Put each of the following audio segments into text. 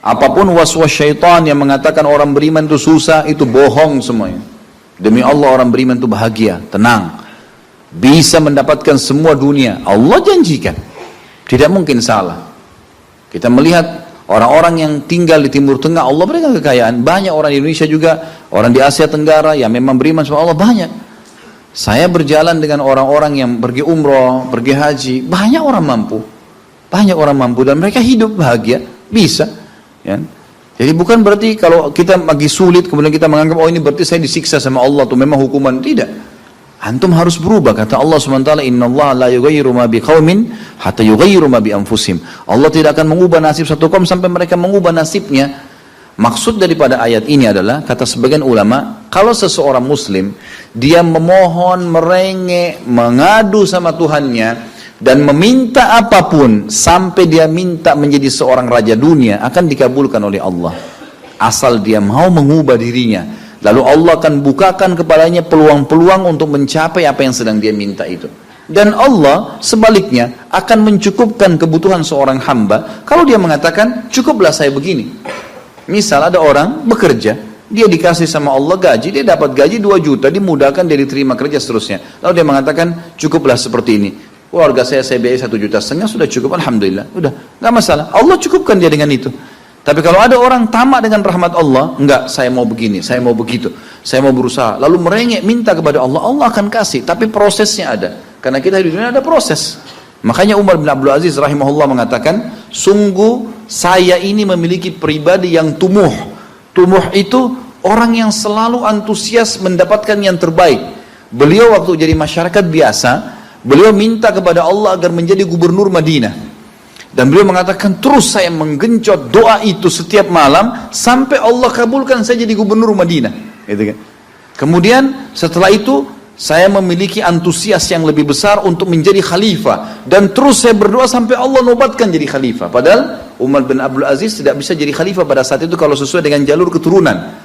Apapun waswas syaitan yang mengatakan orang beriman itu susah, itu bohong semuanya. Demi Allah orang beriman itu bahagia, tenang. Bisa mendapatkan semua dunia. Allah janjikan. Tidak mungkin salah. Kita melihat orang-orang yang tinggal di Timur Tengah, Allah berikan kekayaan. Banyak orang di Indonesia juga, orang di Asia Tenggara yang memang beriman sama Allah banyak. Saya berjalan dengan orang-orang yang pergi umroh, pergi haji, banyak orang mampu. Banyak orang mampu dan mereka hidup bahagia, bisa. Ya. Jadi bukan berarti kalau kita lagi sulit kemudian kita menganggap oh ini berarti saya disiksa sama Allah tuh memang hukuman. Tidak. Antum harus berubah. Kata Allah SWT, innallaha la yughayyiru ma biqaumin hatta yughayyiru ma bi anfusihim. Allah tidak akan mengubah nasib satu kaum sampai mereka mengubah nasibnya. Maksud daripada ayat ini adalah, kata sebagian ulama, kalau seseorang muslim dia memohon, merengek, mengadu sama Tuhannya dan meminta apapun sampai dia minta menjadi seorang raja dunia, akan dikabulkan oleh Allah asal dia mau mengubah dirinya. Lalu Allah akan bukakan kepadanya peluang-peluang untuk mencapai apa yang sedang dia minta itu. Dan Allah sebaliknya akan mencukupkan kebutuhan seorang hamba kalau dia mengatakan cukuplah saya begini. Misal ada orang bekerja, dia dikasih sama Allah gaji, dia dapat gaji 2 juta, dimudahkan, dia diterima kerja seterusnya. Lalu dia mengatakan cukuplah seperti ini. Keluarga saya biayai 1,5 juta, sudah cukup, alhamdulillah, udah, nggak masalah. Allah cukupkan dia dengan itu. Tapi kalau ada orang tamak dengan rahmat Allah, enggak, saya mau begini, saya mau begitu, saya mau berusaha, lalu merengek minta kepada Allah, Allah akan kasih, tapi prosesnya ada. Karena kita di dunia ada proses. Makanya Umar bin Abdul Aziz rahimahullah mengatakan, sungguh saya ini memiliki pribadi yang tumuh. Tumuh itu orang yang selalu antusias mendapatkan yang terbaik. Beliau waktu jadi masyarakat biasa, beliau minta kepada Allah agar menjadi gubernur Madinah. Dan beliau mengatakan terus saya menggencot doa itu setiap malam sampai Allah kabulkan saya jadi gubernur Madinah. Gitu kan? Kemudian setelah itu saya memiliki antusias yang lebih besar untuk menjadi khalifah. Dan terus saya berdoa sampai Allah nobatkan jadi khalifah. Padahal Umar bin Abdul Aziz tidak bisa jadi khalifah pada saat itu kalau sesuai dengan jalur keturunan.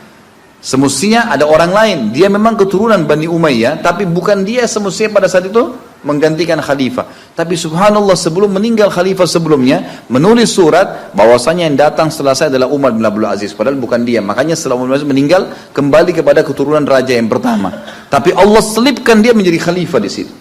Semestinya ada orang lain. Dia memang keturunan Bani Umayyah, tapi bukan dia semestinya pada saat itu menggantikan khalifah. Tapi subhanallah sebelum meninggal khalifah sebelumnya menulis surat bahwasanya yang datang setelah saya adalah Umar bin Abdul Aziz, padahal bukan dia. Makanya setelah Umar bin Abdul Aziz meninggal kembali kepada keturunan raja yang pertama. Tapi Allah selipkan dia menjadi khalifah di situ.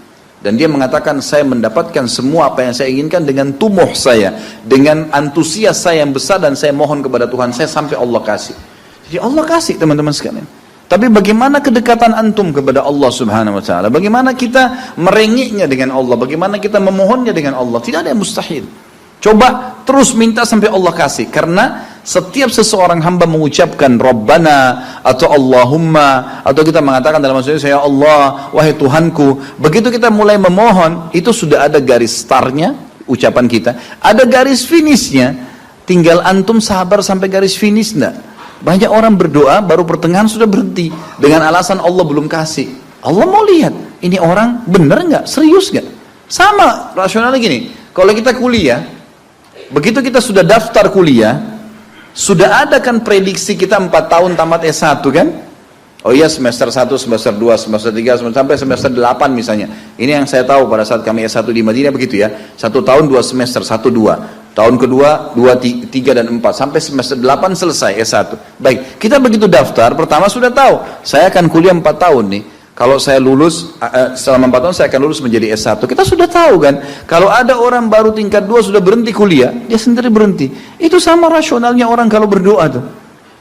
Dan dia mengatakan saya mendapatkan semua apa yang saya inginkan dengan tumuh saya, dengan antusias saya yang besar, dan saya mohon kepada Tuhan saya sampai Allah kasih. Jadi Allah kasih teman-teman sekalian. Tapi bagaimana kedekatan antum kepada Allah subhanahu wa ta'ala? Bagaimana kita merengeknya dengan Allah? Bagaimana kita memohonnya dengan Allah? Tidak ada yang mustahil. Coba terus minta sampai Allah kasih. Karena setiap seseorang hamba mengucapkan Rabbana atau Allahumma, atau kita mengatakan dalam maksudnya ya Allah, wahai Tuhanku. Begitu kita mulai memohon, itu sudah ada garis startnya ucapan kita. Ada garis finishnya. Tinggal antum sabar sampai garis finish enggak? Banyak orang berdoa baru pertengahan sudah berhenti dengan alasan Allah belum kasih. Allah mau lihat ini orang benar nggak, serius nggak. Sama rasionalnya gini, kalau kita kuliah, begitu kita sudah daftar kuliah, sudah ada kan prediksi kita 4 tahun tamat S1 kan? Oh iya, semester 1, semester 2, semester 3, sampai semester 8 misalnya. Ini yang saya tahu pada saat kami S1 di Madinah begitu ya. 1 tahun 2 semester, 1, 2. Tahun kedua, 2, 3, dan 4. Sampai semester 8 selesai S1. Baik, kita begitu daftar, pertama sudah tahu. Saya akan kuliah 4 tahun nih. Kalau saya lulus, selama 4 tahun saya akan lulus menjadi S1. Kita sudah tahu kan. Kalau ada orang baru tingkat 2 sudah berhenti kuliah, dia sendiri berhenti. Itu sama rasionalnya orang kalau berdoa tuh.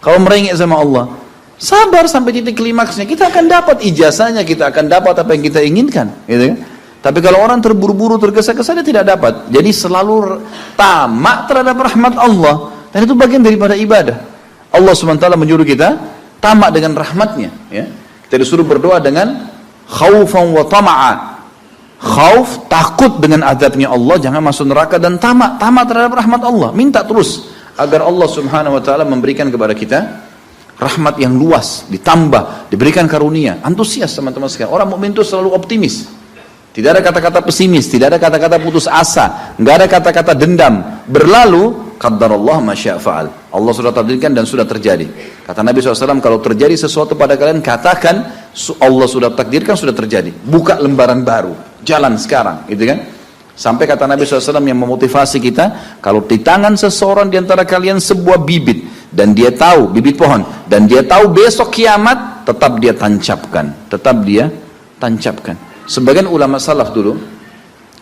Kalau merengek sama Allah. Sabar sampai titik klimaksnya. Kita akan dapat ijazahnya, kita akan dapat apa yang kita inginkan. Gitu kan. Tapi kalau orang terburu-buru, tergesa-gesa, dia tidak dapat. Jadi selalu tamak terhadap rahmat Allah. Dan itu bagian daripada ibadah. Allah SWT menyuruh kita tamak dengan rahmatnya. Ya. Kita disuruh berdoa dengan khaufan wa tama'a. Khauf, takut dengan azabnya Allah, jangan masuk neraka, dan tamak terhadap rahmat Allah. Minta terus agar Allah SWT memberikan kepada kita rahmat yang luas, ditambah, diberikan karunia. Antusias teman-teman sekalian. Orang mukmin itu selalu optimis. Tidak ada kata-kata pesimis, tidak ada kata-kata putus asa, nggak ada kata-kata dendam. Berlalu, qaddarallah ma syaa fa'al. Allah sudah takdirkan dan sudah terjadi. Kata Nabi SAW, kalau terjadi sesuatu pada kalian, katakan Allah sudah takdirkan, sudah terjadi. Buka lembaran baru, jalan sekarang, gitu kan? Sampai kata Nabi SAW yang memotivasi kita, kalau di tangan seseorang di antara kalian sebuah bibit, dan dia tahu, bibit pohon, dan dia tahu besok kiamat, tetap dia tancapkan. Tetap dia tancapkan. Sebagian ulama salaf dulu,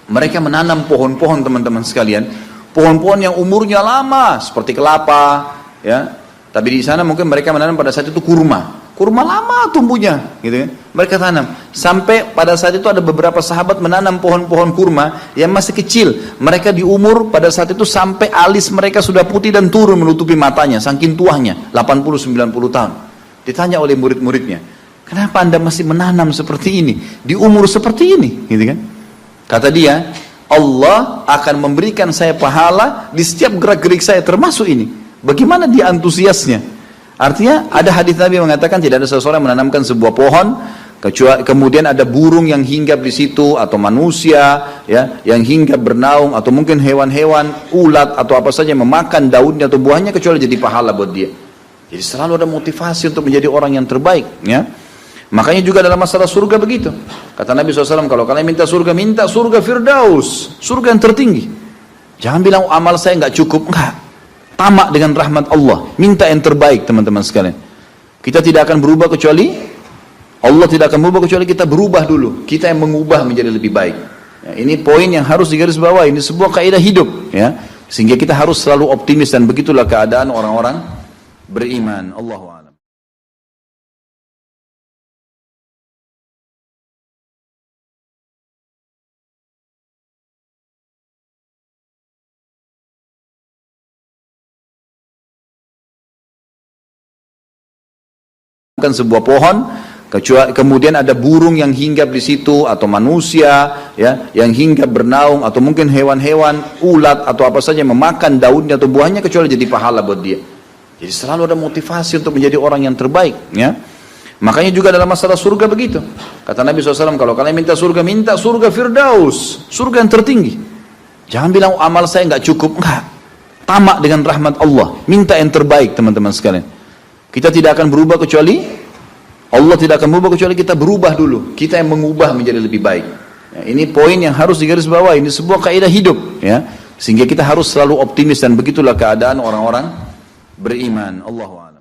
mereka menanam pohon-pohon teman-teman sekalian, pohon-pohon yang umurnya lama, seperti kelapa, ya. Tapi di sana mungkin mereka menanam pada saat itu kurma. Kurma lama tumbuhnya, gitu kan? Mereka tanam. Sampai pada saat itu ada beberapa sahabat menanam pohon-pohon kurma yang masih kecil. Mereka di umur pada saat itu sampai alis mereka sudah putih dan turun menutupi matanya, saking tuanya, 80-90 tahun. Ditanya oleh murid-muridnya, kenapa anda masih menanam seperti ini, di umur seperti ini, gitu kan? Kata dia, Allah akan memberikan saya pahala di setiap gerak-gerik saya, termasuk ini. Bagaimana dia antusiasnya? Artinya ada hadis Nabi mengatakan tidak ada seseorang yang menanamkan sebuah pohon kemudian ada burung yang hinggap di situ, atau manusia ya yang hinggap bernaung, atau mungkin hewan-hewan, ulat atau apa saja yang memakan daunnya atau buahnya, kecuali jadi pahala buat dia. Jadi selalu ada motivasi untuk menjadi orang yang terbaik, ya. Makanya juga dalam masalah surga begitu. Kata Nabi SAW, kalau kalian minta surga Firdaus, surga yang tertinggi. Jangan bilang amal saya nggak cukup, enggak. Tamak dengan rahmat Allah, minta yang terbaik teman-teman sekalian. Kita tidak akan berubah kecuali Allah tidak akan berubah kecuali kita berubah dulu. Kita yang mengubah menjadi lebih baik. Ya, ini poin yang harus digarisbawahi. Ini sebuah kaidah hidup, ya. Sehingga kita harus selalu optimis, dan begitulah keadaan orang-orang beriman. Allahu a'lam. Sebuah pohon, kemudian ada burung yang hinggap di situ, atau manusia ya yang hinggap bernaung, atau mungkin hewan-hewan, ulat atau apa saja yang memakan daunnya atau buahnya, kecuali jadi pahala buat dia. Jadi selalu ada motivasi untuk menjadi orang yang terbaik, ya. Makanya juga dalam masalah surga begitu. Kata Nabi SAW, kalau kalian minta surga Firdaus, surga yang tertinggi. Jangan bilang amal saya nggak cukup, enggak. Tamak dengan rahmat Allah, minta yang terbaik teman-teman sekalian. Kita tidak akan berubah kecuali Allah tidak akan berubah kecuali kita berubah dulu. Kita yang mengubah menjadi lebih baik. Ya, ini poin yang harus digarisbawahi. Ini sebuah kaidah hidup, ya. Sehingga kita harus selalu optimis, dan begitulah keadaan orang-orang beriman. Allahu a'lam.